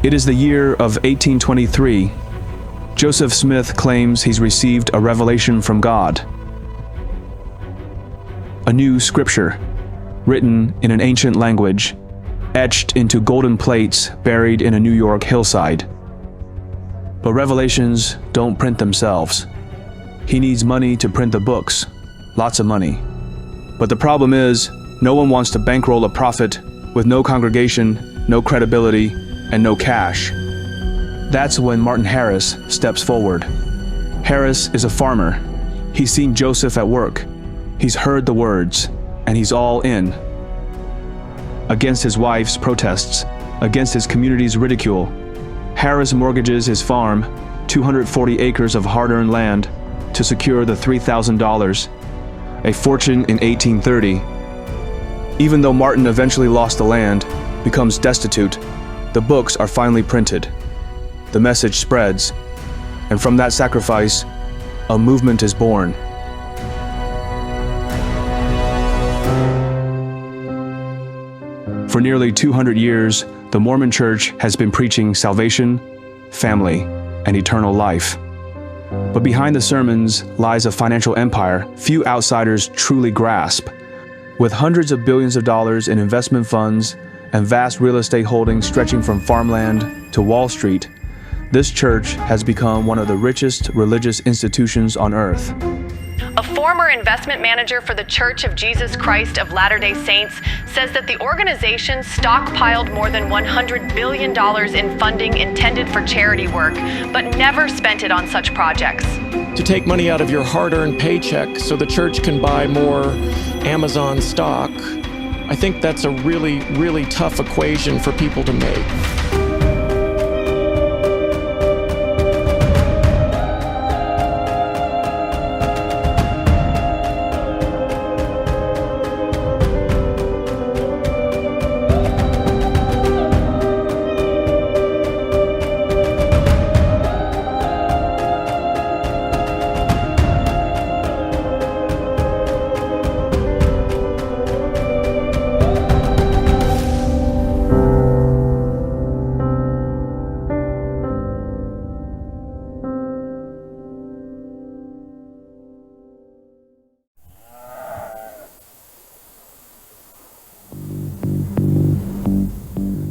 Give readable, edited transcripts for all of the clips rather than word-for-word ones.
It is the year of 1823. Joseph Smith claims he's received a revelation from God. A new scripture, written in an ancient language, etched into golden plates buried in a New York hillside. But revelations don't print themselves. He needs money to print the books, lots of money. But the problem is, no one wants to bankroll a prophet with no congregation, no credibility, and no cash. That's when Martin Harris steps forward. Harris is a farmer. He's seen Joseph at work. He's heard the words, and he's all in. Against his wife's protests, against his community's ridicule, Harris mortgages his farm, 240 acres of hard-earned land, to secure the $3,000, a fortune in 1830. Even though Martin eventually lost the land, becomes destitute, the books are finally printed. The message spreads, and from that sacrifice, a movement is born. For nearly 200 years, the Mormon Church has been preaching salvation, family, and eternal life. But behind the sermons lies a financial empire few outsiders truly grasp. With hundreds of billions of dollars in investment funds and vast real estate holdings stretching from farmland to Wall Street, this church has become one of the richest religious institutions on earth. A former investment manager for the Church of Jesus Christ of Latter-day Saints says that the organization stockpiled more than $100 billion in funding intended for charity work, but never spent it on such projects. To take money out of your hard-earned paycheck so the church can buy more Amazon stock, I think that's a really, really tough equation for people to make.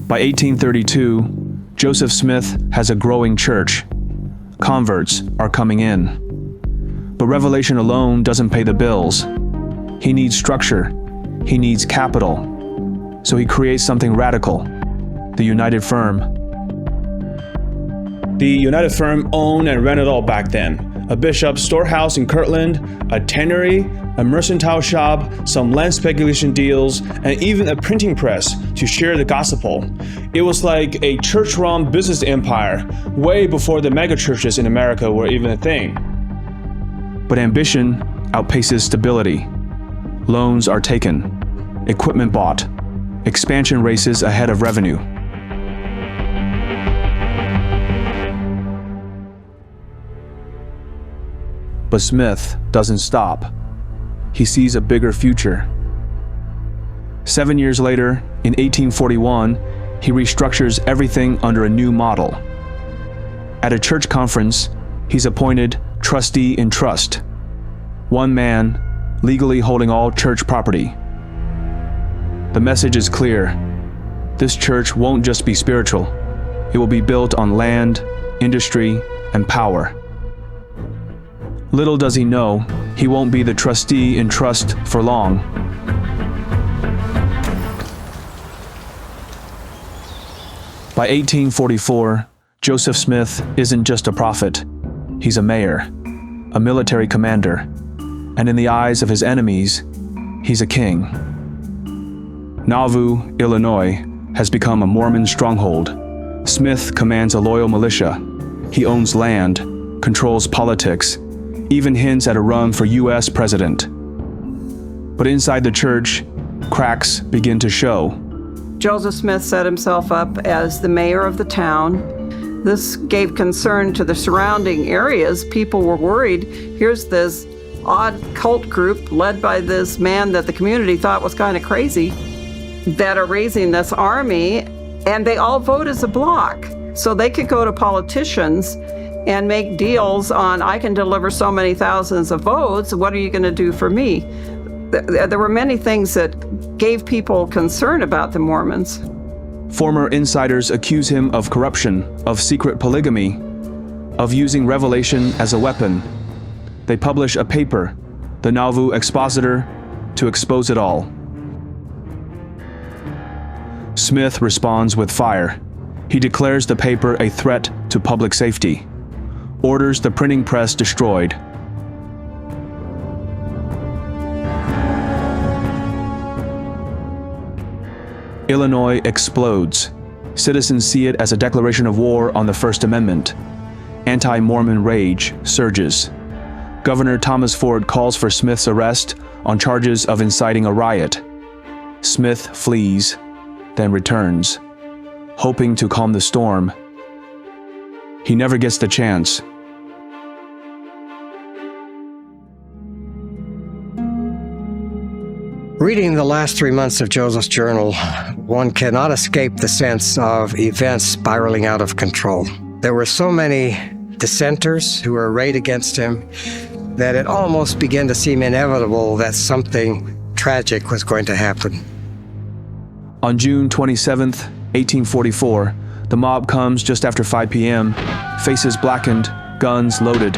By 1832, Joseph Smith has a growing church. Converts are coming in. But revelation alone doesn't pay the bills. He needs structure. He needs capital. So he creates something radical, the United Firm. The United Firm owned and ran it all back then. A bishop's storehouse in Kirtland, a tannery, a mercantile shop, some land speculation deals, and even a printing press to share the gospel. It was like a church-run business empire, way before the megachurches in America were even a thing. But ambition outpaces stability. Loans are taken, equipment bought, expansion races ahead of revenue. But Smith doesn't stop. He sees a bigger future. 7 years later, in 1841, he restructures everything under a new model. At a church conference, he's appointed trustee in trust, one man legally holding all church property. The message is clear. This church won't just be spiritual. It will be built on land, industry, and power. Little does he know, he won't be the trustee in trust for long. By 1844, Joseph Smith isn't just a prophet. He's a mayor, a military commander, and in the eyes of his enemies, he's a king. Nauvoo, Illinois, has become a Mormon stronghold. Smith commands a loyal militia. He owns land, controls politics, even hints at a run for U.S. president. But inside the church, cracks begin to show. Joseph Smith set himself up as the mayor of the town. This gave concern to the surrounding areas. People were worried. Here's this odd cult group led by this man that the community thought was kind of crazy that are raising this army, and they all vote as a bloc. So they could go to politicians and make deals on, I can deliver so many thousands of votes, what are you going to do for me? There were many things that gave people concern about the Mormons. Former insiders accuse him of corruption, of secret polygamy, of using revelation as a weapon. They publish a paper, the Nauvoo Expositor, to expose it all. Smith responds with fire. He declares the paper a threat to public safety, orders the printing press destroyed. Illinois explodes. Citizens see it as a declaration of war on the First Amendment. Anti-Mormon rage surges. Governor Thomas Ford calls for Smith's arrest on charges of inciting a riot. Smith flees, then returns, hoping to calm the storm. He never gets the chance. Reading the last 3 months of Joseph's journal, one cannot escape the sense of events spiraling out of control. There were so many dissenters who were arrayed against him that it almost began to seem inevitable that something tragic was going to happen. On June 27, 1844, the mob comes just after 5 p.m., faces blackened, guns loaded.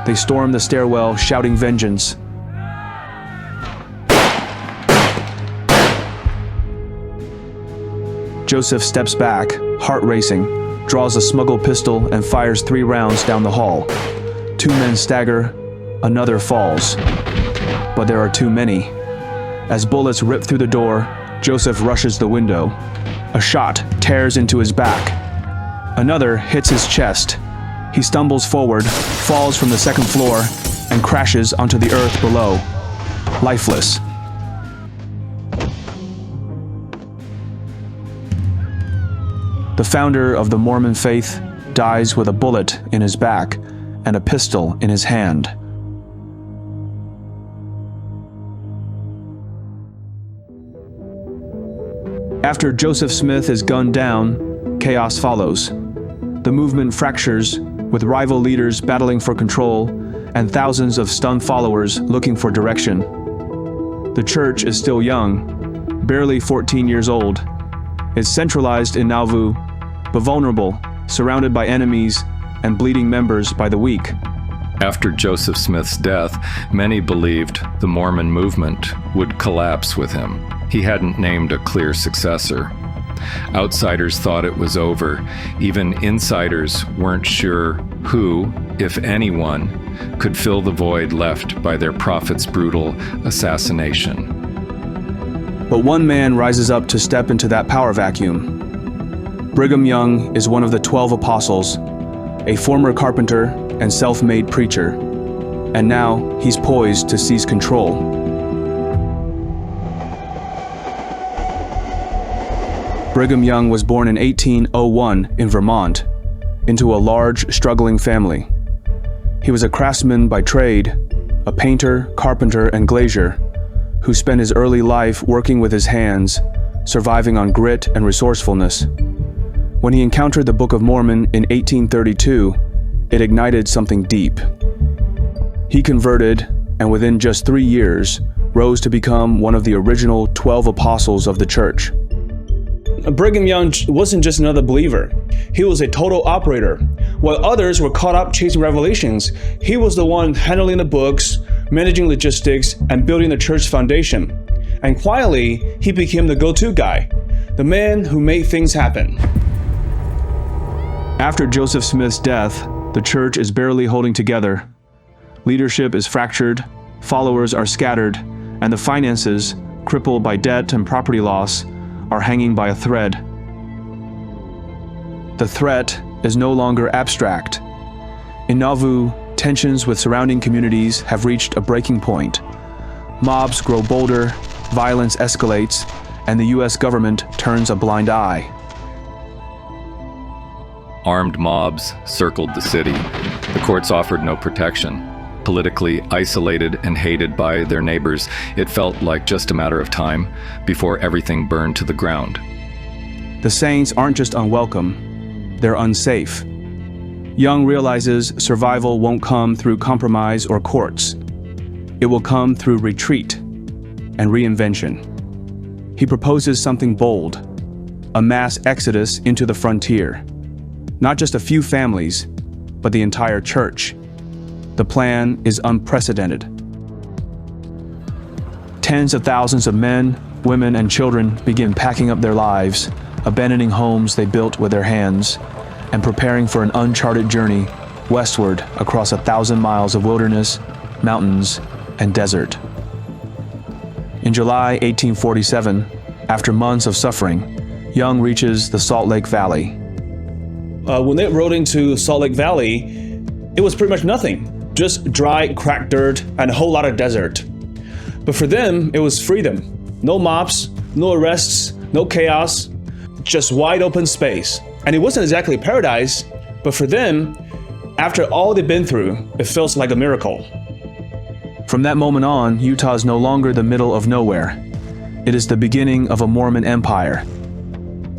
They storm the stairwell, shouting vengeance. Joseph steps back, heart racing, draws a smuggled pistol and fires 3 rounds down the hall. 2 men stagger, another falls. But there are too many. As bullets rip through the door, Joseph rushes the window. A shot tears into his back. Another hits his chest. He stumbles forward, falls from the 2nd floor, and crashes onto the earth below, lifeless. The founder of the Mormon faith dies with a bullet in his back and a pistol in his hand. After Joseph Smith is gunned down, chaos follows. The movement fractures, with rival leaders battling for control and thousands of stunned followers looking for direction. The church is still young, barely 14 years old. It's centralized in Nauvoo, but vulnerable, surrounded by enemies and bleeding members by the week. After Joseph Smith's death, many believed the Mormon movement would collapse with him. He hadn't named a clear successor. Outsiders thought it was over. Even insiders weren't sure who, if anyone, could fill the void left by their prophet's brutal assassination. But one man rises up to step into that power vacuum. Brigham Young is one of the 12 apostles, a former carpenter and self-made preacher, and now he's poised to seize control. Brigham Young was born in 1801 in Vermont, into a large, struggling family. He was a craftsman by trade, a painter, carpenter, and glazier, who spent his early life working with his hands, surviving on grit and resourcefulness. When he encountered the Book of Mormon in 1832, it ignited something deep. He converted, and within just 3 years, rose to become one of the original 12 apostles of the church. Brigham Young wasn't just another believer. He was a total operator. While others were caught up chasing revelations, he was the one handling the books, managing logistics, and building the church's foundation. And quietly, he became the go-to guy, the man who made things happen. After Joseph Smith's death, the church is barely holding together. Leadership is fractured, followers are scattered, and the finances, crippled by debt and property loss, are hanging by a thread. The threat is no longer abstract. In Nauvoo, tensions with surrounding communities have reached a breaking point. Mobs grow bolder, violence escalates, and the U.S. government turns a blind eye. Armed mobs circled the city. The courts offered no protection. Politically isolated and hated by their neighbors, it felt like just a matter of time before everything burned to the ground. The saints aren't just unwelcome, they're unsafe. Young realizes survival won't come through compromise or courts. It will come through retreat and reinvention. He proposes something bold, a mass exodus into the frontier. Not just a few families, but the entire church. The plan is unprecedented. Tens of thousands of men, women, and children begin packing up their lives, abandoning homes they built with their hands, and preparing for an uncharted journey westward across 1,000 miles of wilderness, mountains, and desert. In July 1847, after months of suffering, Young reaches the Salt Lake Valley. When they rode into Salt Lake Valley, it was pretty much nothing. Just dry, cracked dirt and a whole lot of desert. But for them, it was freedom. No mobs, no arrests, no chaos, just wide open space. And it wasn't exactly paradise, but for them, after all they've been through, it feels like a miracle. From that moment on, Utah is no longer the middle of nowhere. It is the beginning of a Mormon empire.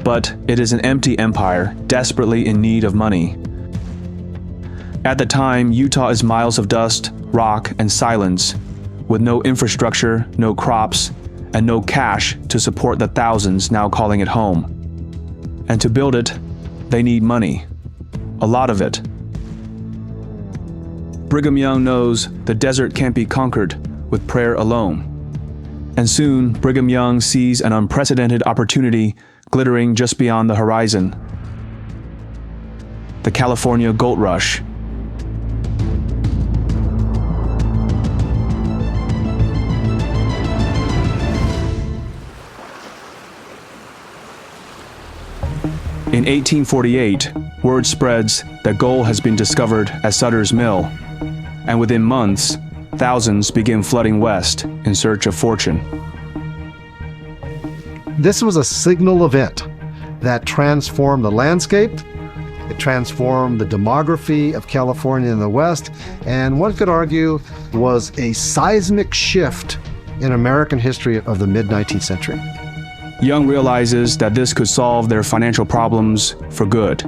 But it is an empty empire, desperately in need of money. At the time, Utah is miles of dust, rock, and silence, with no infrastructure, no crops, and no cash to support the thousands now calling it home. And to build it, they need money. A lot of it. Brigham Young knows the desert can't be conquered with prayer alone. And soon, Brigham Young sees an unprecedented opportunity glittering just beyond the horizon. The California Gold Rush. In 1848, word spreads that gold has been discovered at Sutter's Mill, and within months, thousands begin flooding west in search of fortune. This was a signal event that transformed the landscape. It transformed the demography of California in the West, and one could argue was a seismic shift in American history of the mid-19th century. Young realizes that this could solve their financial problems for good.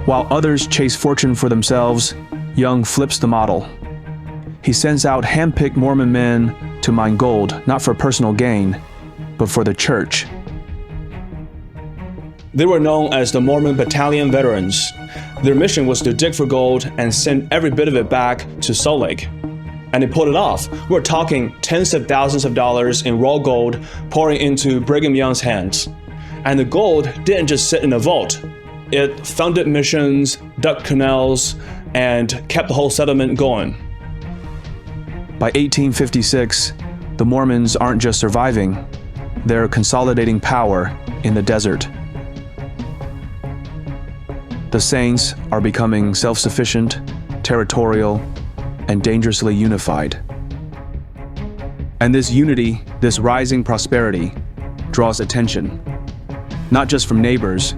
While others chase fortune for themselves, Young flips the model. He sends out hand-picked Mormon men to mine gold, not for personal gain, but for the church. They were known as the Mormon Battalion Veterans. Their mission was to dig for gold and send every bit of it back to Salt Lake. And they pulled it off. We're talking tens of thousands of dollars in raw gold pouring into Brigham Young's hands. And the gold didn't just sit in a vault. It funded missions, dug canals, and kept the whole settlement going. By 1856, the Mormons aren't just surviving, they're consolidating power in the desert. The Saints are becoming self-sufficient, territorial, and dangerously unified. And this unity, this rising prosperity, draws attention, not just from neighbors,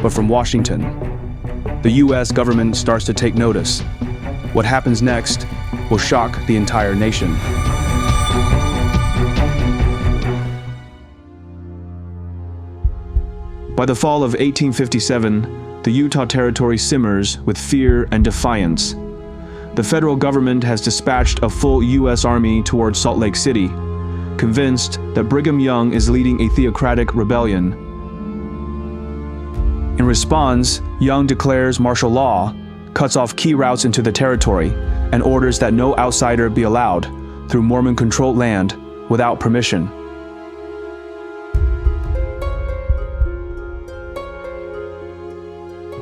but from Washington. The US government starts to take notice. What happens next will shock the entire nation. By the fall of 1857, the Utah Territory simmers with fear and defiance. The federal government has dispatched a full U.S. Army towards Salt Lake City, convinced that Brigham Young is leading a theocratic rebellion. In response, Young declares martial law, cuts off key routes into the territory, and orders that no outsider be allowed through Mormon-controlled land without permission.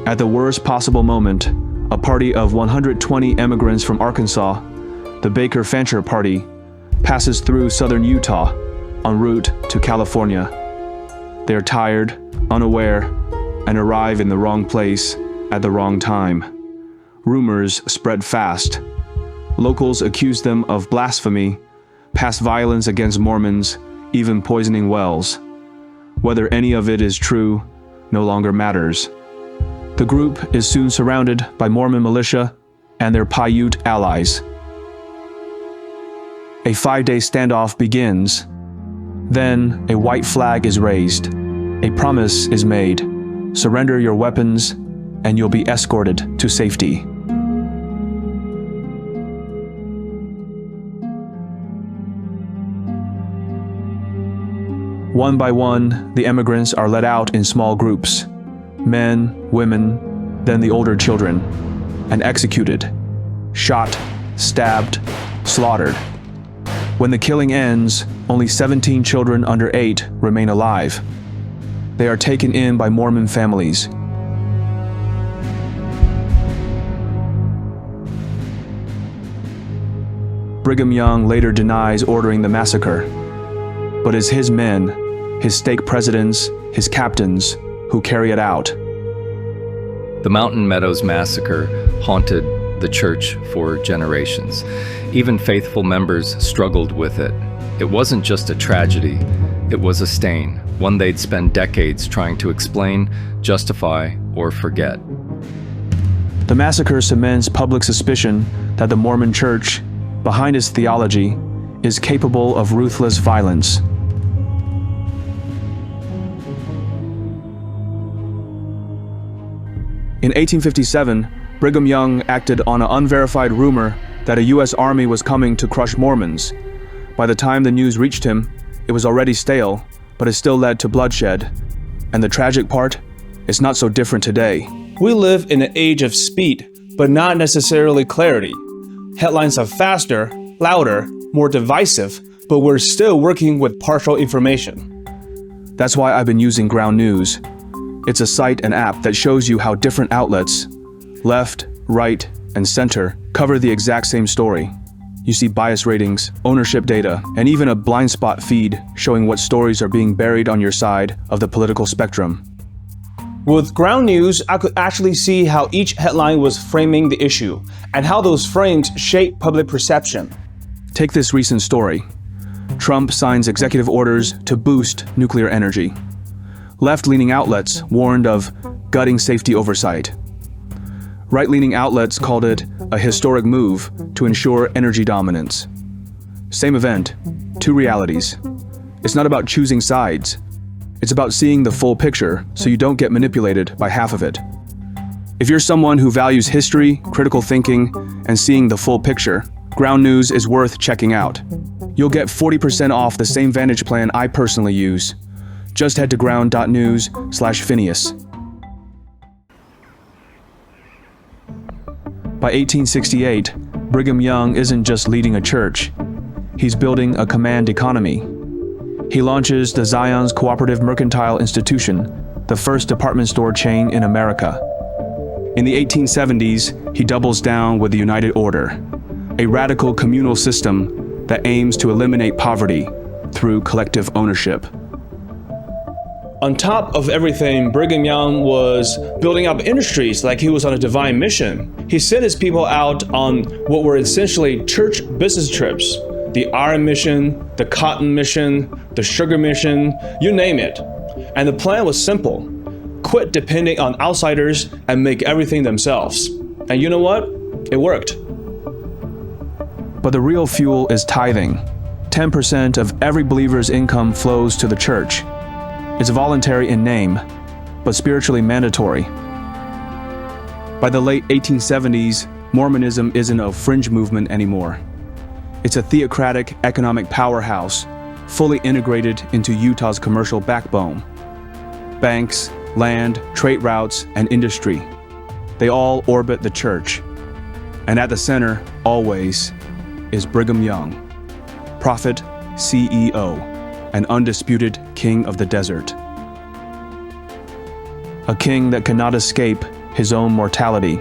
At the worst possible moment, a party of 120 immigrants from Arkansas, the Baker-Fancher Party, passes through southern Utah en route to California. They are tired, unaware, and arrive in the wrong place at the wrong time. Rumors spread fast. Locals accuse them of blasphemy, past violence against Mormons, even poisoning wells. Whether any of it is true no longer matters. The group is soon surrounded by Mormon militia and their Paiute allies. A 5-day standoff begins. Then a white flag is raised. A promise is made. Surrender your weapons, and you'll be escorted to safety. One by one, the immigrants are let out in small groups, men, women, then the older children, and executed, shot, stabbed, slaughtered. When the killing ends, only 17 children under 8 remain alive. They are taken in by Mormon families. Brigham Young later denies ordering the massacre, but it's his men, his stake presidents, his captains, who carry it out. The Mountain Meadows massacre haunted the church for generations. Even faithful members struggled with it. It wasn't just a tragedy, it was a stain, one they'd spend decades trying to explain, justify, or forget. The massacre cements public suspicion that the Mormon Church, behind its theology, is capable of ruthless violence. In 1857, Brigham Young acted on an unverified rumor that a U.S. Army was coming to crush Mormons. By the time the news reached him, it was already stale, but it still led to bloodshed. And the tragic part? It's not so different today. We live in an age of speed, but not necessarily clarity. Headlines are faster, louder, more divisive, but we're still working with partial information. That's why I've been using Ground News. It's a site and app that shows you how different outlets, left, right, and center, cover the exact same story. You see bias ratings, ownership data, and even a blind spot feed showing what stories are being buried on your side of the political spectrum. With Ground News, I could actually see how each headline was framing the issue, and how those frames shape public perception. Take this recent story. Trump signs executive orders to boost nuclear energy. Left-leaning outlets warned of gutting safety oversight. Right-leaning outlets called it a historic move to ensure energy dominance. Same event, two realities. It's not about choosing sides. It's about seeing the full picture so you don't get manipulated by half of it. If you're someone who values history, critical thinking, and seeing the full picture, Ground News is worth checking out. You'll get 40% off the same Vantage plan I personally use. Just head to ground.news/Phineas. By 1868, Brigham Young isn't just leading a church. He's building a command economy. He launches the Zion's Cooperative Mercantile Institution, the first department store chain in America. In the 1870s, he doubles down with the United Order, a radical communal system that aims to eliminate poverty through collective ownership. On top of everything, Brigham Young was building up industries like he was on a divine mission. He sent his people out on what were essentially church business trips. The iron mission, the cotton mission, the sugar mission, you name it. And the plan was simple. Quit depending on outsiders and make everything themselves. And you know what? It worked. But the real fuel is tithing. 10% of every believer's income flows to the church. It's voluntary in name, but spiritually mandatory. By the late 1870s, Mormonism isn't a fringe movement anymore. It's a theocratic economic powerhouse, fully integrated into Utah's commercial backbone. Banks, land, trade routes, and industry. They all orbit the church. And at the center, always, is Brigham Young, prophet, CEO, an undisputed king of the desert. A king that cannot escape his own mortality.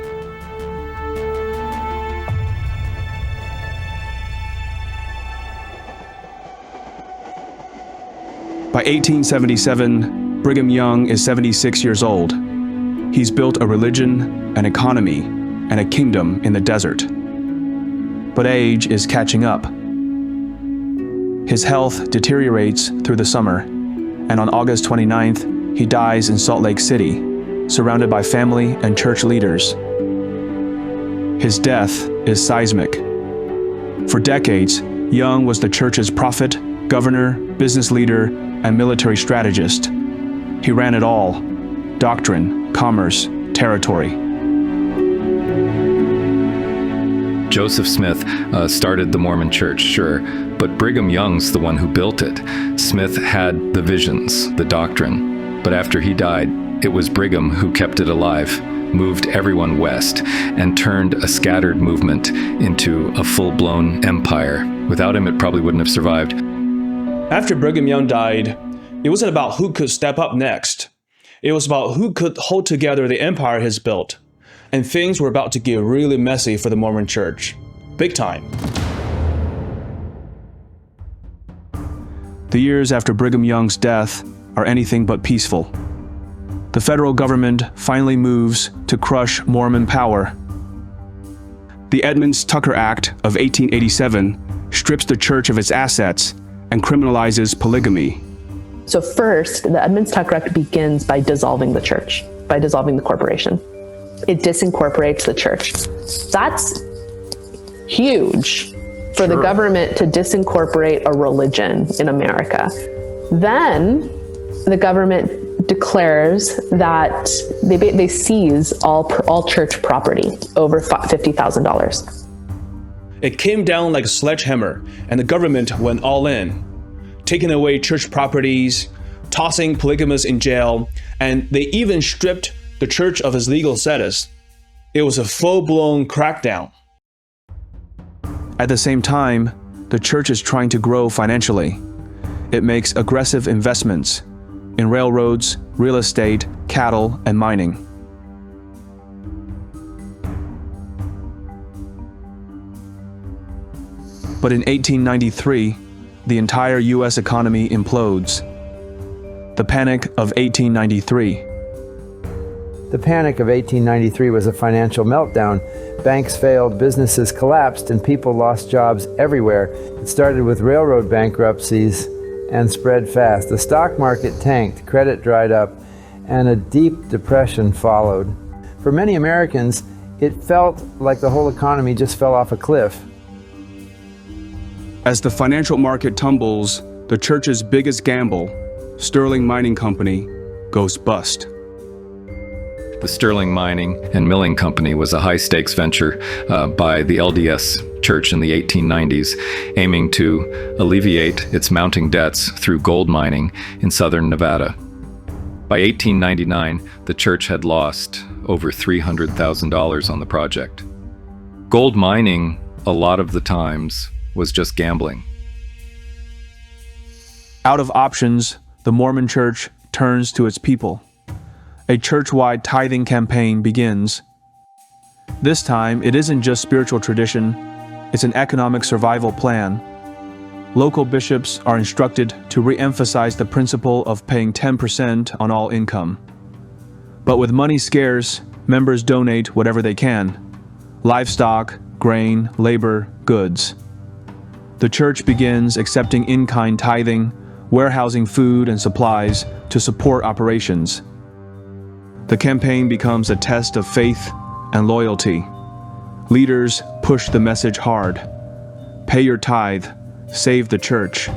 By 1877, Brigham Young is 76 years old. He's built a religion, an economy, and a kingdom in the desert. But age is catching up. His health deteriorates through the summer, and on August 29th, he dies in Salt Lake City, surrounded by family and church leaders. His death is seismic. For decades, Young was the church's prophet, governor, business leader, and military strategist. He ran it all, doctrine, commerce, territory. Joseph Smith started the Mormon Church, sure, but Brigham Young's the one who built it. Smith had the visions, the doctrine, but after he died, it was Brigham who kept it alive, moved everyone west, and turned a scattered movement into a full-blown empire. Without him, it probably wouldn't have survived. After Brigham Young died, it wasn't about who could step up next. It was about who could hold together the empire he's built. And things were about to get really messy for the Mormon Church. Big time. The years after Brigham Young's death are anything but peaceful. The federal government finally moves to crush Mormon power. The Edmunds-Tucker Act of 1887 strips the church of its assets and criminalizes polygamy. So first, the Edmunds-Tucker Act begins by dissolving the church, by dissolving the corporation. It disincorporates the church. That's huge for the government to disincorporate a religion in America. Then the government declares that they seize all church property over $50,000. It came down like a sledgehammer, and the government went all in, taking away church properties, tossing polygamists in jail, and they even stripped the church of its legal status. It was a full-blown crackdown. At the same time, the church is trying to grow financially. It makes aggressive investments in railroads, real estate, cattle, and mining. But in 1893, the entire U.S. economy implodes. The Panic of 1893. The Panic of 1893 was a financial meltdown. Banks failed, businesses collapsed, and people lost jobs everywhere. It started with railroad bankruptcies and spread fast. The stock market tanked, credit dried up, and a deep depression followed. For many Americans, it felt like the whole economy just fell off a cliff. As the financial market tumbles, the church's biggest gamble, Sterling Mining Company, goes bust. The Sterling Mining and Milling Company was a high-stakes venture by the LDS Church in the 1890s, aiming to alleviate its mounting debts through gold mining in southern Nevada. By 1899, the church had lost over $300,000 on the project. Gold mining, a lot of the times, was just gambling. Out of options, the Mormon Church turns to its people. A church-wide tithing campaign begins. This time, it isn't just spiritual tradition, it's an economic survival plan. Local bishops are instructed to re-emphasize the principle of paying 10% on all income. But with money scarce, members donate whatever they can: livestock, grain, labor, goods. The church begins accepting in-kind tithing, warehousing food and supplies to support operations. The campaign becomes a test of faith and loyalty. Leaders push the message hard. Pay your tithe, save the church.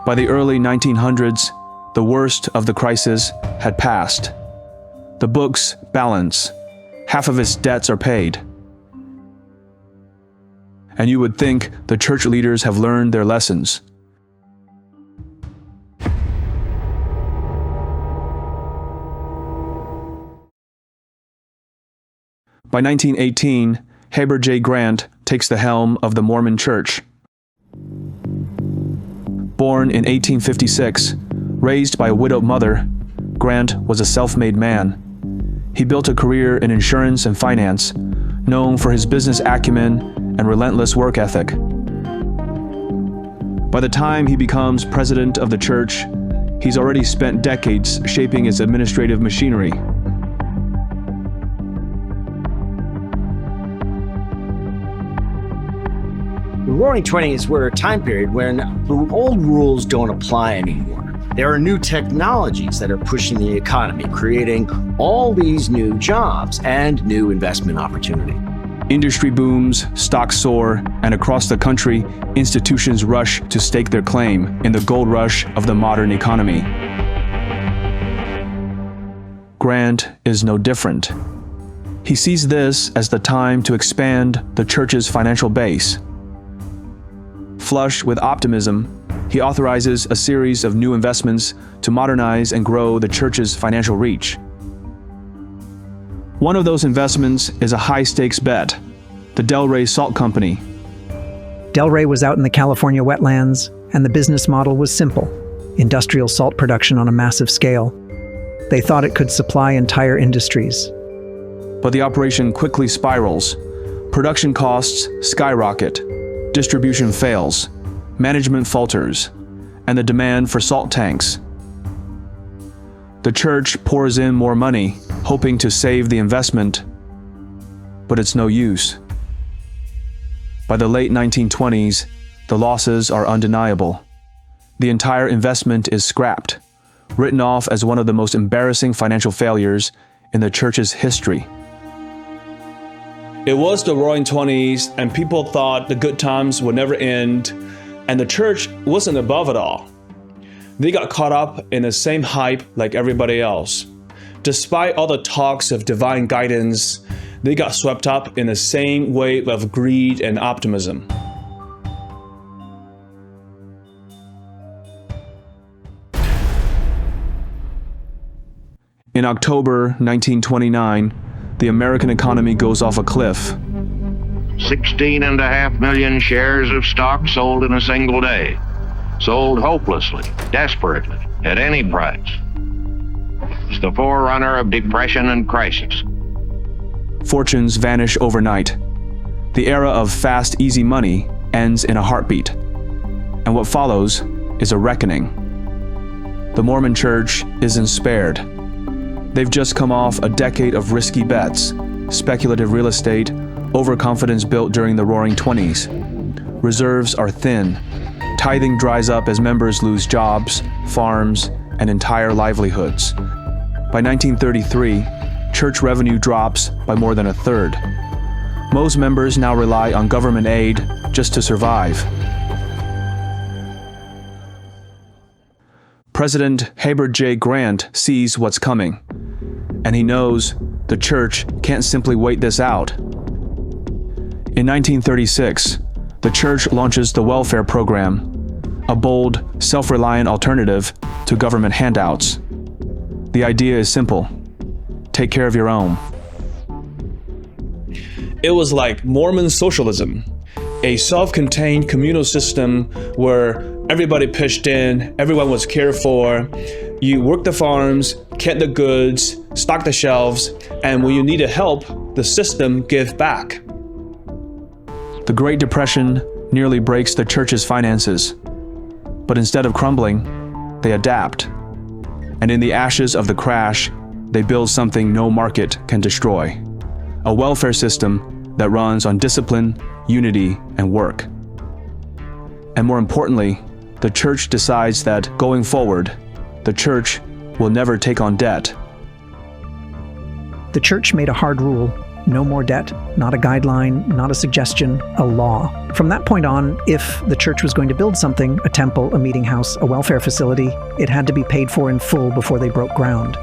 By the early 1900s, the worst of the crisis had passed. The books balance. Half of its debts are paid. And you would think the church leaders have learned their lessons. By 1918, Heber J. Grant takes the helm of the Mormon Church. Born in 1856, raised by a widowed mother, Grant was a self-made man. He built a career in insurance and finance, known for his business acumen and relentless work ethic. By the time he becomes president of the church, he's already spent decades shaping its administrative machinery. The Roaring Twenties were a time period when the old rules don't apply anymore. There are new technologies that are pushing the economy, creating all these new jobs and new investment opportunity. Industry booms, stocks soar, and across the country, institutions rush to stake their claim in the gold rush of the modern economy. Grant is no different. He sees this as the time to expand the church's financial base. Flushed with optimism, he authorizes a series of new investments to modernize and grow the church's financial reach. One of those investments is a high-stakes bet, the 𝙬𝙬 Salt Company. 𝙬𝙬 was out in the California wetlands, and the business model was simple: industrial salt production on a massive scale. They thought it could supply entire industries. But the operation quickly spirals. Production costs skyrocket, distribution fails, management falters, and the demand for salt tanks. The church pours in more money, hoping to save the investment, but it's no use. By the late 1920s, the losses are undeniable. The entire investment is scrapped, written off as one of the most embarrassing financial failures in the church's history. It was the Roaring '20s, and people thought the good times would never end, and the church wasn't above it all. They got caught up in the same hype like everybody else. Despite all the talks of divine guidance, they got swept up in the same wave of greed and optimism. In October 1929, the American economy goes off a cliff. 16.5 million shares of stock sold in a single day. Sold hopelessly, desperately, at any price. It's the forerunner of depression and crisis. Fortunes vanish overnight. The era of fast, easy money ends in a heartbeat. And what follows is a reckoning. The Mormon Church isn't spared. They've just come off a decade of risky bets, speculative real estate, overconfidence built during the Roaring '20s. Reserves are thin. Tithing dries up as members lose jobs, farms, and entire livelihoods. By 1933, church revenue drops by more than a third. Most members now rely on government aid just to survive. President 𝘾𝙧𝙧𝙧𝙧𝙧𝙧𝙧 sees what's coming, and he knows the church can't simply wait this out. In 1936, the church launches the welfare program, a bold, self-reliant alternative to government handouts. The idea is simple: take care of your own. It was like Mormon socialism, a self-contained communal system where everybody pitched in, everyone was cared for. You worked the farms, kept the goods, stocked the shelves, and when you needed help, the system gave back. The Great Depression nearly breaks the church's finances, but instead of crumbling, they adapt. And in the ashes of the crash, they build something no market can destroy: a welfare system that runs on discipline, unity, and work. And more importantly, the church decides that going forward, the church will never take on debt. The church made a hard rule: no more debt, not a guideline, not a suggestion, a law. From that point on, if the church was going to build something, a temple, a meeting house, a welfare facility, it had to be paid for in full before they broke ground.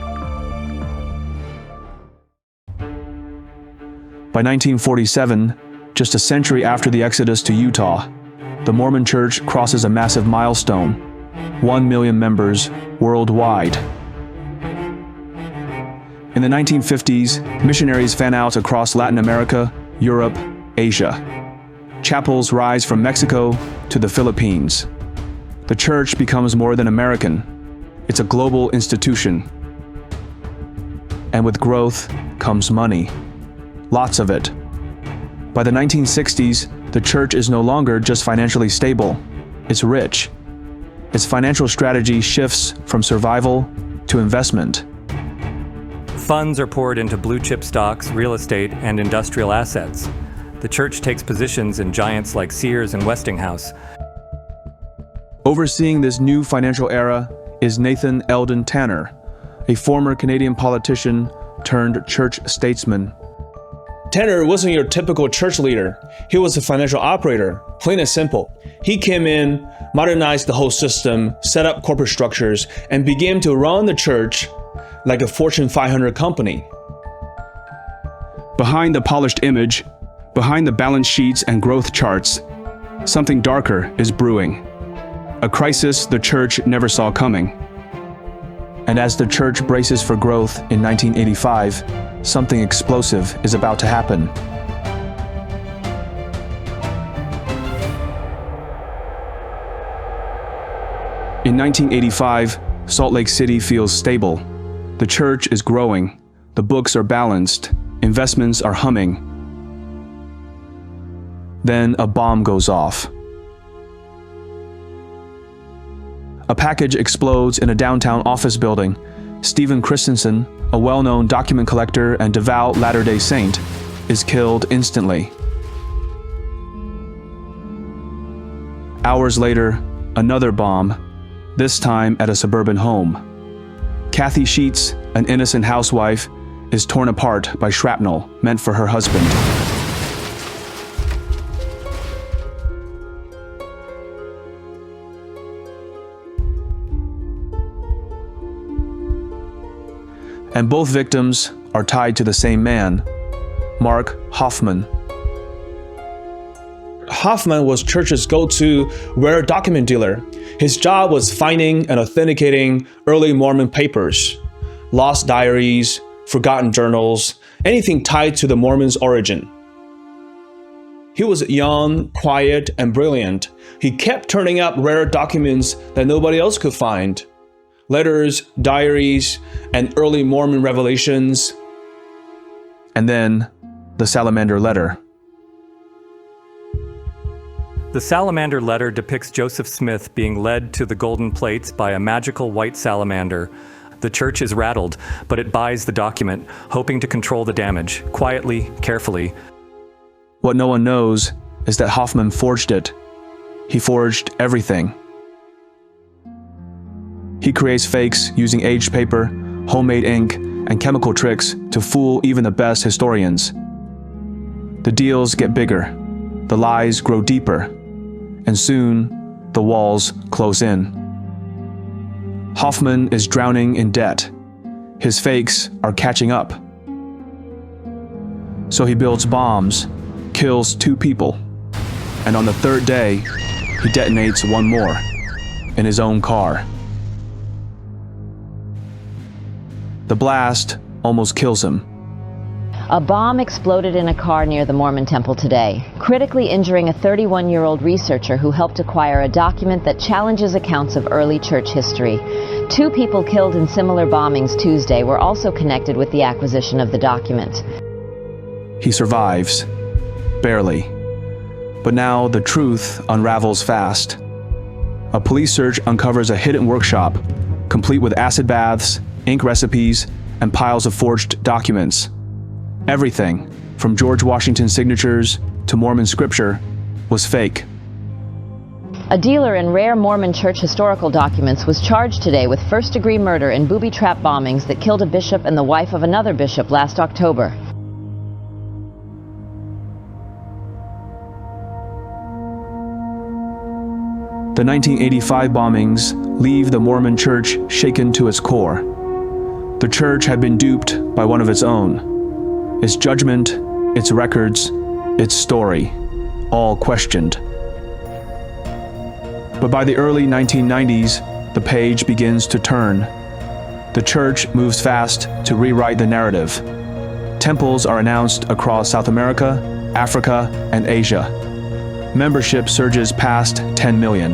By 1947, just a century after the exodus to Utah, the Mormon Church crosses a massive milestone: 1 million members worldwide. In the 1950s, missionaries fan out across Latin America, Europe, Asia. Chapels rise from Mexico to the Philippines. The church becomes more than American. It's a global institution. And with growth comes money. Lots of it. By the 1960s, the church is no longer just financially stable. It's rich. Its financial strategy shifts from survival to investment. Funds are poured into blue-chip stocks, real estate, and industrial assets. The church takes positions in giants like Sears and Westinghouse. Overseeing this new financial era is Nathan Eldon Tanner, a former Canadian politician turned church statesman. Tanner wasn't your typical church leader. He was a financial operator, plain and simple. He came in, modernized the whole system, set up corporate structures, and began to run the church like a Fortune 500 company. Behind the polished image, behind the balance sheets and growth charts, something darker is brewing. A crisis the church never saw coming. And as the church braces for growth in 1985, something explosive is about to happen. In 1985, Salt Lake City feels stable. The church is growing. The books are balanced. Investments are humming. Then a bomb goes off. A package explodes in a downtown office building. Stephen Christensen, a well-known document collector and devout Latter-day Saint, is killed instantly. Hours later, another bomb, this time at a suburban home. Kathy Sheets, an innocent housewife, is torn apart by shrapnel meant for her husband. And both victims are tied to the same man, Mark Hofmann. Hofmann was church's go-to rare document dealer. His job was finding and authenticating early Mormon papers, lost diaries, forgotten journals, anything tied to the Mormons' origin. He was young, quiet, and brilliant. He kept turning up rare documents that nobody else could find. Letters, diaries, and early Mormon revelations. And then, the Salamander Letter. The Salamander Letter depicts Joseph Smith being led to the golden plates by a magical white salamander. The church is rattled, but it buys the document, hoping to control the damage, quietly, carefully. What no one knows is that Hofmann forged it. He forged everything. He creates fakes using aged paper, homemade ink, and chemical tricks to fool even the best historians. The deals get bigger, the lies grow deeper, and soon the walls close in. Hofmann is drowning in debt. His fakes are catching up. So he builds bombs, kills 2 people, and on the 3rd day, he detonates 1 more in his own car. The blast almost kills him. A bomb exploded in a car near the Mormon temple today, critically injuring a 31-year-old researcher who helped acquire a document that challenges accounts of early church history. 2 people killed in similar bombings Tuesday were also connected with the acquisition of the document. He survives, barely. But now the truth unravels fast. A police search uncovers a hidden workshop, complete with acid baths, ink recipes, and piles of forged documents. Everything, from George Washington's signatures to Mormon scripture, was fake. A dealer in rare Mormon church historical documents was charged today with first-degree murder in booby trap bombings that killed a bishop and the wife of another bishop last October. The 1985 bombings leave the Mormon church shaken to its core. The church had been duped by one of its own. Its judgment, its records, its story, all questioned. But by the early 1990s, the page begins to turn. The church moves fast to rewrite the narrative. Temples are announced across South America, Africa, and Asia. Membership surges past 10 million.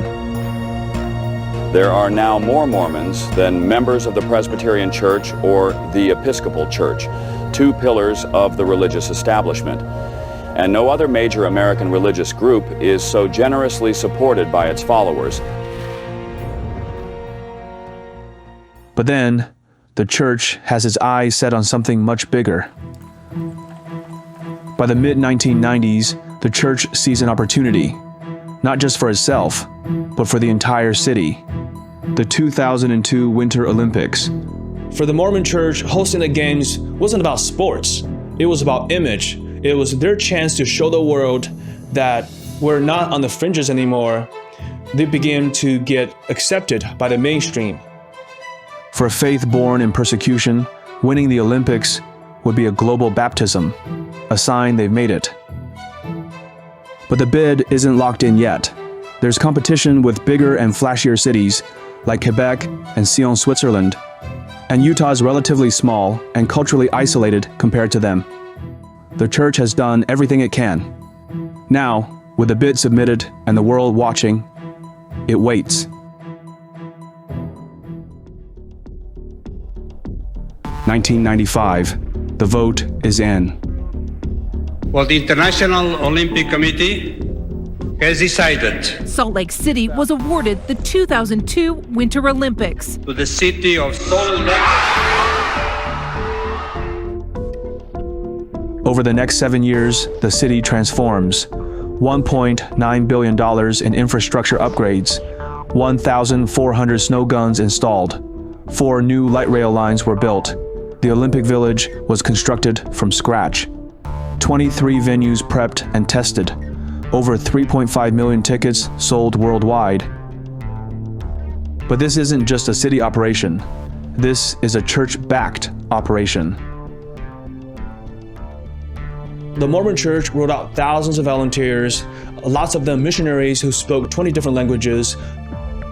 There are now more Mormons than members of the Presbyterian Church or the Episcopal Church, 2 pillars of the religious establishment. And no other major American religious group is so generously supported by its followers. But then, the church has its eyes set on something much bigger. By the mid-1990s, the church sees an opportunity, not just for itself, but for the entire city. The 2002 Winter Olympics. For the Mormon church, hosting the games wasn't about sports. It was about image. It was their chance to show the world that we're not on the fringes anymore. They began to get accepted by the mainstream. For a faith born in persecution, winning the Olympics would be a global baptism, a sign they've made it. But the bid isn't locked in yet. There's competition with bigger and flashier cities like Quebec and Sion, Switzerland, and Utah's relatively small and culturally isolated compared to them. The church has done everything it can. Now, with the bid submitted and the world watching, it waits. 1995, the vote is in. Well, the International Olympic Committee has decided Salt Lake City was awarded the 2002 Winter Olympics to the city of Salt Lake. Over the next 7 years, the city transforms. $1.9 billion in infrastructure upgrades, 1,400 snow guns installed, 4 new light rail lines were built. The Olympic Village was constructed from scratch. 23 venues prepped and tested. Over 3.5 million tickets sold worldwide. But this isn't just a city operation. This is a church-backed operation. The Mormon Church wrote out thousands of volunteers, lots of them missionaries who spoke 20 different languages.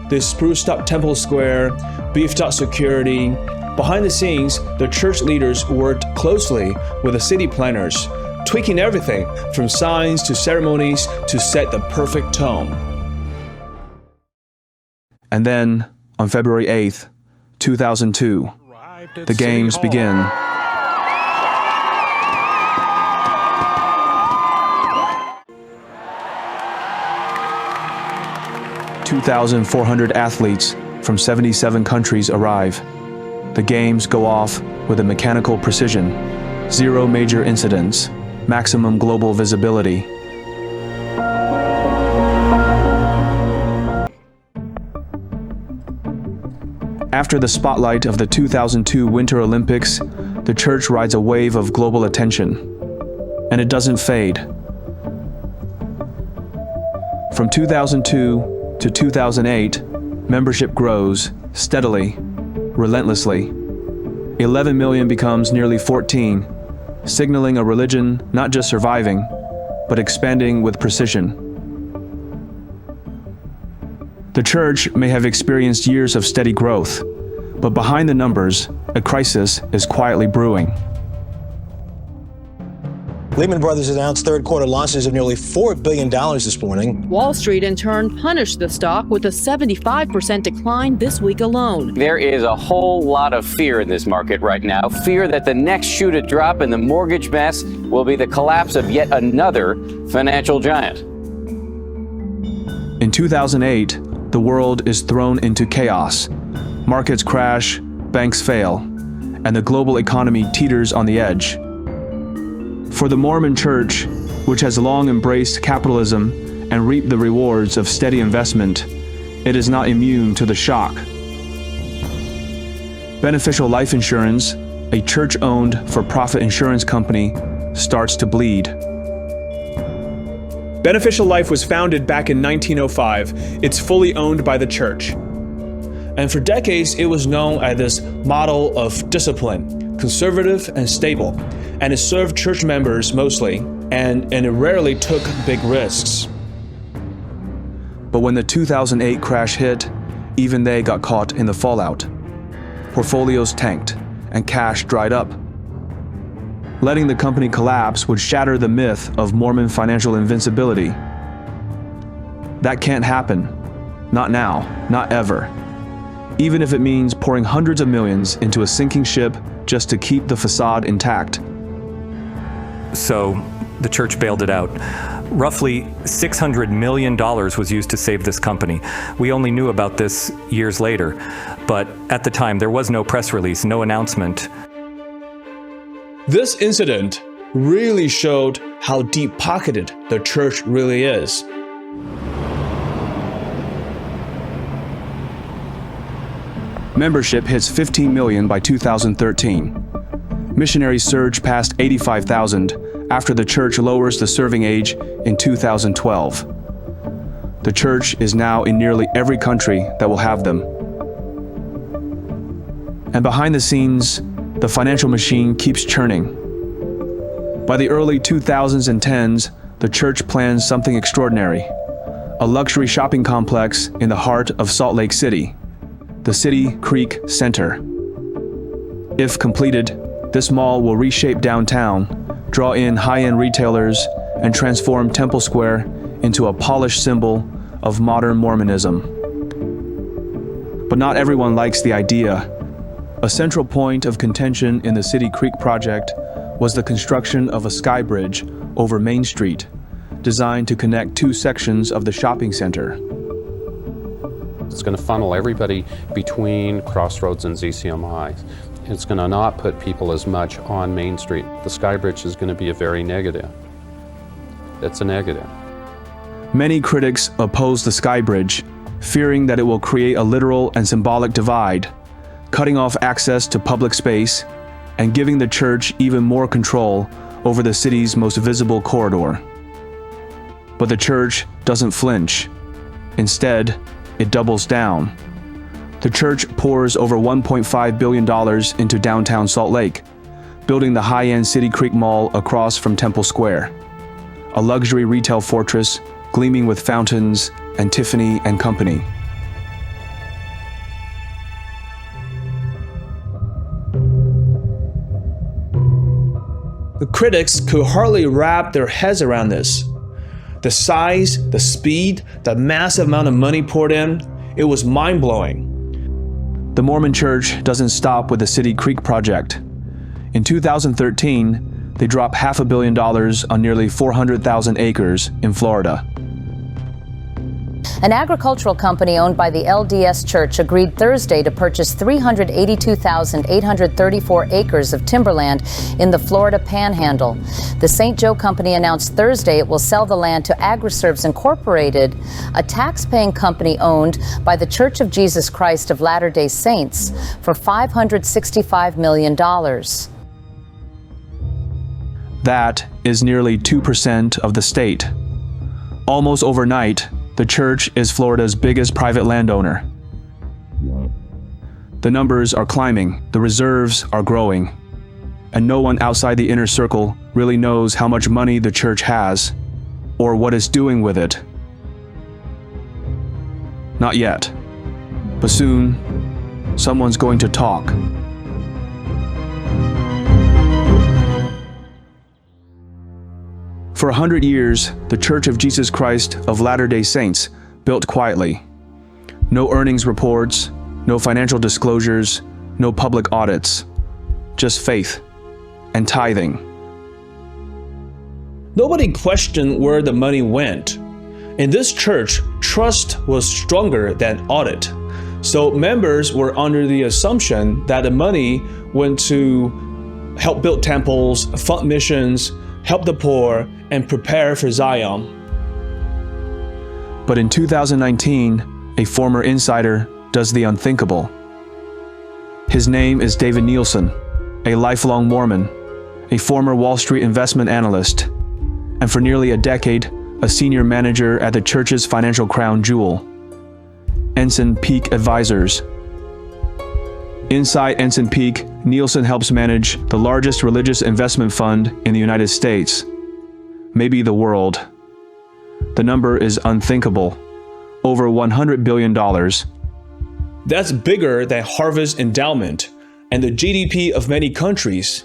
They spruced up Temple Square, beefed up security. Behind the scenes, the church leaders worked closely with the city planners, tweaking everything from signs to ceremonies to set the perfect tone. And then, on February 8th, 2002, the games begin. $2,400 athletes from 77 countries arrive. The games go off with a mechanical precision, 0 major incidents, maximum global visibility. After the spotlight of the 2002 Winter Olympics, the church rides a wave of global attention, and it doesn't fade. From 2002 to 2008, membership grows steadily, relentlessly. 11 million becomes nearly 14, signaling a religion not just surviving, but expanding with precision. The church may have experienced years of steady growth, but behind the numbers, a crisis is quietly brewing. Lehman Brothers announced third quarter losses of nearly $4 billion this morning. Wall Street, in turn, punished the stock with a 75% decline this week alone. There is a whole lot of fear in this market right now. Fear that the next shoe to drop in the mortgage mess will be the collapse of yet another financial giant. In 2008, the world is thrown into chaos. Markets crash, banks fail, and the global economy teeters on the edge. For the Mormon Church, which has long embraced capitalism and reaped the rewards of steady investment, it is not immune to the shock. Beneficial Life Insurance, a church-owned for-profit insurance company, starts to bleed. Beneficial Life was founded back in 1905. It's fully owned by the church. And for decades, it was known as this model of discipline, conservative and stable, and it served church members mostly, and it rarely took big risks. But when the 2008 crash hit, even they got caught in the fallout. Portfolios tanked, and cash dried up. Letting the company collapse would shatter the myth of Mormon financial invincibility. That can't happen. Not now, not ever. Even if it means pouring hundreds of millions into a sinking ship just to keep the facade intact. So the church bailed it out. Roughly $600 million was used to save this company. We only knew about this years later, but at the time there was no press release, no announcement. This incident really showed how deep-pocketed the church really is. Membership hits 15 million by 2013. Missionaries surge past 85,000 after the church lowers the serving age in 2012. The church is now in nearly every country that will have them. And behind the scenes, the financial machine keeps churning. By the early 2010s, the church plans something extraordinary: a luxury shopping complex in the heart of Salt Lake City, the City Creek Center. If completed, this mall will reshape downtown, draw in high-end retailers, and transform Temple Square into a polished symbol of modern Mormonism. But not everyone likes the idea. A central point of contention in the City Creek project was the construction of a sky bridge over Main Street, designed to connect two sections of the shopping center. It's going to funnel everybody between Crossroads and ZCMI. It's going to not put people as much on Main Street. The sky bridge is going to be a very negative. It's a negative. Many critics oppose the sky bridge, fearing that it will create a literal and symbolic divide, cutting off access to public space and giving the church even more control over the city's most visible corridor. But the church doesn't flinch. Instead, it doubles down. The church pours over $1.5 billion into downtown Salt Lake, building the high-end City Creek Mall across from Temple Square, a luxury retail fortress gleaming with fountains and Tiffany & Company. The critics could hardly wrap their heads around this. The size, the speed, the massive amount of money poured in, it was mind-blowing. The Mormon Church doesn't stop with the City Creek project. In 2013, they dropped $500 million on nearly 400,000 acres in Florida. An agricultural company owned by the LDS Church agreed Thursday to purchase 382,834 acres of timberland in the Florida Panhandle. The St. Joe Company announced Thursday it will sell the land to AgriService Incorporated, a tax-paying company owned by the Church of Jesus Christ of Latter-day Saints, for $565 million. That is nearly 2% of the state. Almost overnight, the church is Florida's biggest private landowner. The numbers are climbing, the reserves are growing, and no one outside the inner circle really knows how much money the church has, or what it's doing with it. Not yet, but soon, someone's going to talk. For 100 years, the Church of Jesus Christ of Latter-day Saints built quietly. No earnings reports, no financial disclosures, no public audits. Just faith and tithing. Nobody questioned where the money went. In this church, trust was stronger than audit. So members were under the assumption that the money went to help build temples, fund missions, help the poor, and prepare for Zion. But in 2019, a former insider does the unthinkable. His name is David Nielsen, a lifelong Mormon, a former Wall Street investment analyst, and for nearly a decade, a senior manager at the church's financial crown jewel, Ensign Peak Advisors. Inside Ensign Peak, Nielsen helps manage the largest religious investment fund in the United States, maybe the world. The number is unthinkable, over $100 billion. That's bigger than Harvard's endowment and the GDP of many countries.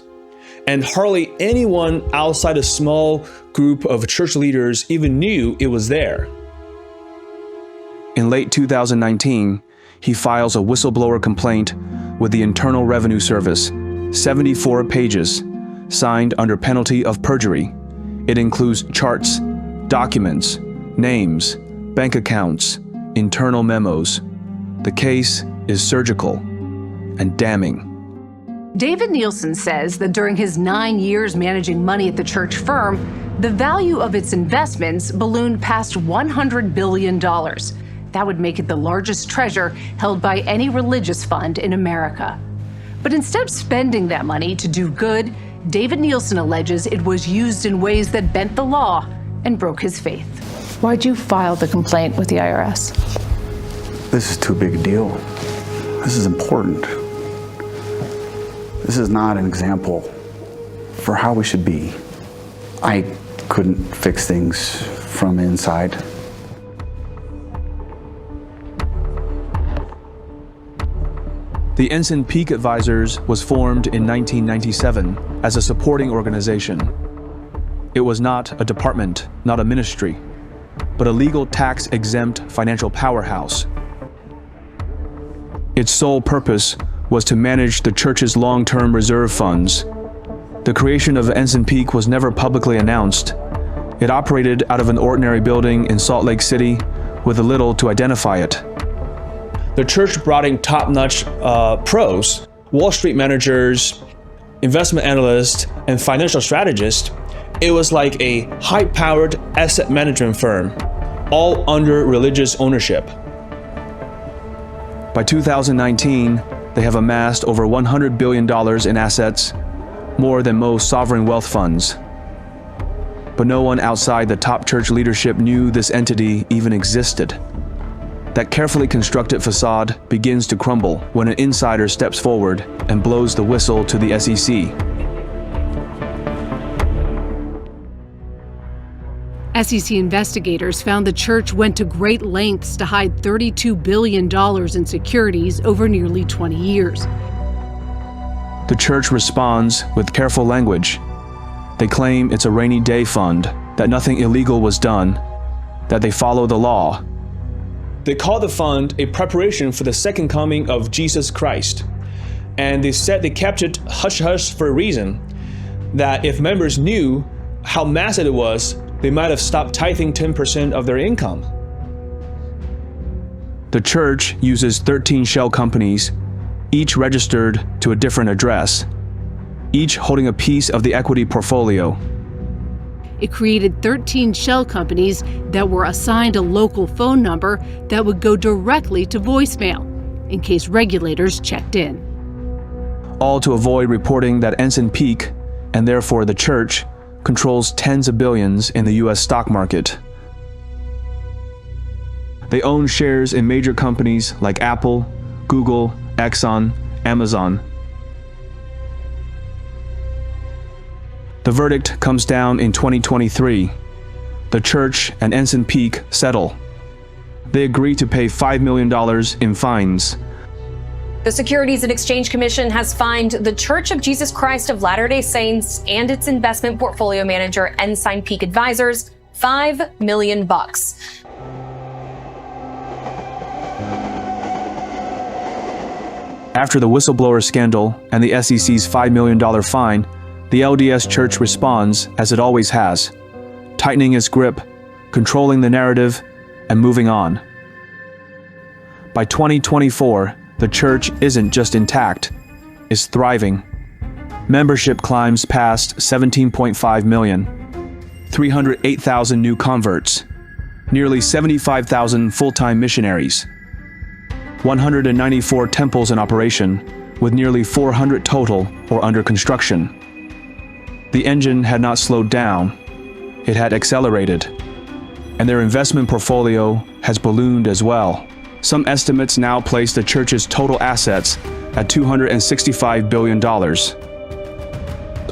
And hardly anyone outside a small group of church leaders even knew it was there. In late 2019, he files a whistleblower complaint with the Internal Revenue Service, 74 pages, signed under penalty of perjury. It includes charts, documents, names, bank accounts, internal memos. The case is surgical and damning. David Nielsen says that during his 9 years managing money at the church firm, the value of its investments ballooned past $100 billion. That would make it the largest treasure held by any religious fund in America. But instead of spending that money to do good, David Nielsen alleges it was used in ways that bent the law and broke his faith. Why'd you file the complaint with the IRS? This is too big a deal. This is important. This is not an example for how we should be. I couldn't fix things from inside. The Ensign Peak Advisors was formed in 1997 as a supporting organization. It was not a department, not a ministry, but a legal tax-exempt financial powerhouse. Its sole purpose was to manage the church's long-term reserve funds. The creation of Ensign Peak was never publicly announced. It operated out of an ordinary building in Salt Lake City with little to identify it. The church brought in top-notch pros, Wall Street managers, investment analysts, and financial strategists. It was like a high-powered asset management firm, all under religious ownership. By 2019, they have amassed over $100 billion in assets, more than most sovereign wealth funds. But no one outside the top church leadership knew this entity even existed. That carefully constructed facade begins to crumble when an insider steps forward and blows the whistle to the SEC. SEC investigators found the church went to great lengths to hide $32 billion in securities over nearly 20 years. The church responds with careful language. They claim it's a rainy day fund, that nothing illegal was done, that they follow the law. They call the fund a preparation for the second coming of Jesus Christ. And they said they kept it hush-hush for a reason, that if members knew how massive it was, they might have stopped tithing 10% of their income. The church uses 13 shell companies, each registered to a different address, each holding a piece of the equity portfolio. It created 13 shell companies that were assigned a local phone number that would go directly to voicemail in case regulators checked in. All to avoid reporting that Ensign Peak, and therefore the church, controls tens of billions in the US stock market. They own shares in major companies like Apple, Google, Exxon, Amazon. The verdict comes down in 2023. The church and Ensign Peak settle. They agree to pay $5 million in fines. The Securities and Exchange Commission has fined the Church of Jesus Christ of Latter-day Saints and its investment portfolio manager, Ensign Peak Advisors, $5 million. After the whistleblower scandal and the SEC's $5 million fine, the LDS Church responds as it always has, tightening its grip, controlling the narrative, and moving on. By 2024, the church isn't just intact, it's thriving. Membership climbs past 17.5 million, 308,000 new converts, nearly 75,000 full-time missionaries, 194 temples in operation, with nearly 400 total or under construction. The engine had not slowed down, it had accelerated, and their investment portfolio has ballooned as well. Some estimates now place the church's total assets at $265 billion.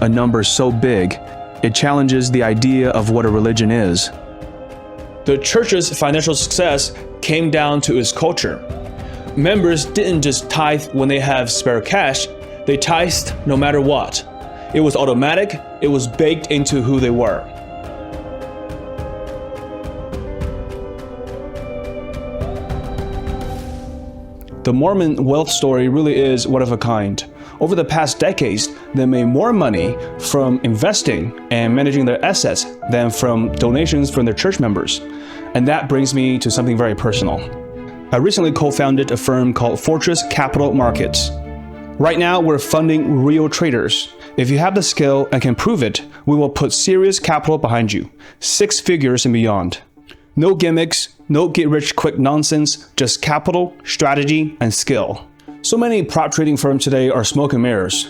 A number so big, it challenges the idea of what a religion is. The church's financial success came down to its culture. Members didn't just tithe when they have spare cash, they tithed no matter what. It was automatic, it was baked into who they were. The Mormon wealth story really is one of a kind. Over the past decades, they made more money from investing and managing their assets than from donations from their church members. And that brings me to something very personal. I recently co-founded a firm called Fortress Capital Markets. Right now, we're funding real traders. If you have the skill and can prove it, we will put serious capital behind you, 6 figures and beyond. No gimmicks, no get-rich-quick nonsense, just capital, strategy, and skill. So many prop trading firms today are smoke and mirrors.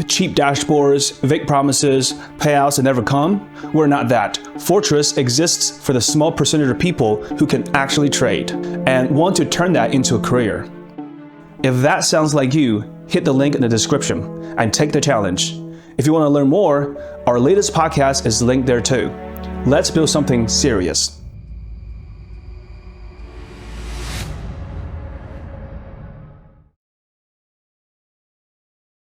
cheap dashboards, vague promises, payouts that never come. We're not that. Fortress exists for the small percentage of people who can actually trade and want to turn that into a career. If that sounds like you, hit the link in the description and take the challenge. If you want to learn more, our latest podcast is linked there too. Let's build something serious.